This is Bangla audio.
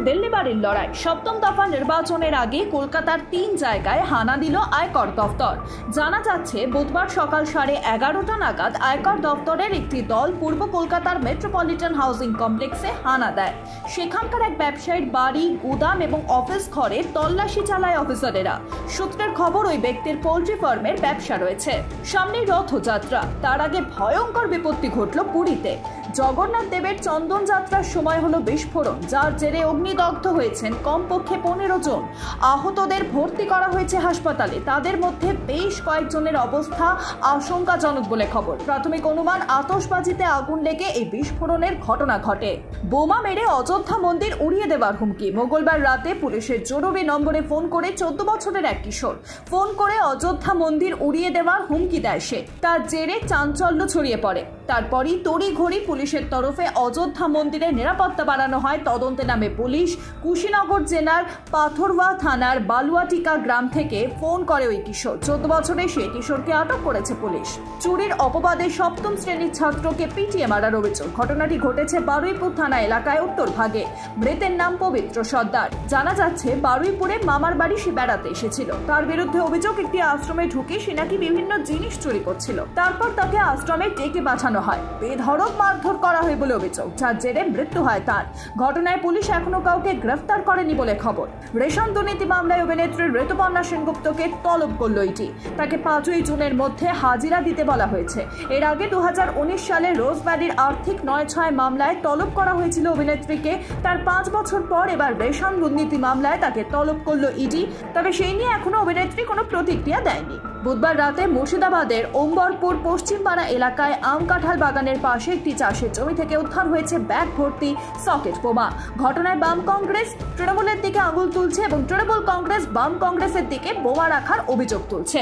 দিল্লি বাড়ির লড়াই। সপ্তম দফা নির্বাচনের আগে কলকাতার 3 জায়গায় হানা দিল আয়কর দফতর। জানা যাচ্ছে বুধবার সকাল 11:30টা নাগাদ আয়কর দফতরের একটি দল পূর্ব কলকাতার মেট্রোপলিটন হাউজিং কমপ্লেক্সে হানা দেয়। সেখানকার এক ব্যবসায়ীর বাড়ি, গুদাম এবং অফিস ঘরে তল্লাশি চালায় অফিসারেরা। সূত্রের খবর, ওই ব্যক্তির পোল্ট্রি ফার্মের ব্যবসা রয়েছে। সামনে রথযাত্রা, তার আগে ভয়ঙ্কর বিপত্তি ঘটল পুরীতে। জগন্নাথ দেবের চন্দন যাত্রার সময় হলো বিস্ফোরণ, যার জেরে অগ্নিদগ্ধ হয়েছেন কমপক্ষে 15 জন। আহতদের ভর্তি করা হয়েছে হাসপাতালে। তাদের মধ্যে বেশ কয়েকজনের অবস্থা আশঙ্কাজনক বলে খবর। প্রাথমিক অনুমান, আতশবাজিতে আগুন লেগে এই বিস্ফোরণের ঘটনা ঘটে। বোমা মেরে অযোধ্যা মন্দির উড়িয়ে দেওয়ার হুমকি। মঙ্গলবার রাতে পুলিশের জরুরি নম্বরে ফোন করে 14 বছরের এক কিশোর ফোন করে অযোধ্যা মন্দির উড়িয়ে দেওয়ার হুমকি দেয় সে। তার জেরে চাঞ্চল্য ছড়িয়ে পড়ে। তারপরই তড়িঘড়ি পুলিশের তরফে অযোধ্যা মন্দিরের নিরাপত্তা বাড়ানো হয়। তদন্তে নামে পুলিশ। কুশীনগর জেলার পাথরওয়া থানার বালুয়াটিকা গ্রাম থেকে ফোন করে ওই কিশোর। 14 বছরের সেই কিশোরকে আটক করেছে পুলিশ। চুরির অপবাদে 7ম শ্রেণীর ছাত্রকে পিটিয়ে মারার অভিযোগ। ঘটনাটি ঘটেছে বারুইপুর থানা এলাকায় উত্তর ভাগে। মৃতের নাম পবিত্র সর্দার। জানা যাচ্ছে বারুইপুরে মামার বাড়ি সে বেড়াতে এসেছিল। তার বিরুদ্ধে অভিযোগ, একটি আশ্রমে ঢুকে সে নাকি বিভিন্ন জিনিস চুরি করছিল। তারপর তাকে আশ্রমে ডেকে পাঠানো হয়। বেধড়ক মারধর করা হয় বলে অভিযোগ, যার জেরে মৃত্যু হয় তার। ঘটনায় পুলিশ এখনো কাউকে গ্রেফতার করেনি বলে খবর। রেশন দুর্নীতি মামলায় অভিনেত্রী ঋতুপর্ণা সেনগুপ্তকে তলব করল ইডি। তাকে 5ই জুনের মধ্যে হাজিরা দিতে বলা হয়েছে। এর আগে 2019 সালে রোজভ্যালির আর্থিক 9/6 মামলায় তলব করা হয়েছিল অভিনেত্রীকে। তার 5 বছর পর এবার রেশন দুর্নীতি মামলায় তাকে তলব করল ইডি। তবে সেই নিয়ে এখনো অভিনেত্রী কোনো প্রতিক্রিয়া দেয়নি। বুধবার রাতে মুর্শিদাবাদের অম্বরপুর পশ্চিমপাড়া এলাকায় আম কাঁঠাল বাগানের পাশে একটি চাষের জমি থেকে উদ্ধার হয়েছে ব্যাগ ভর্তি সকেট বোমা। ঘটনায় বাম কংগ্রেস তৃণমূলের দিকে আঙুল তুলছে এবং তৃণমূল কংগ্রেস বাম কংগ্রেসের দিকে বোমা রাখার অভিযোগ তুলছে।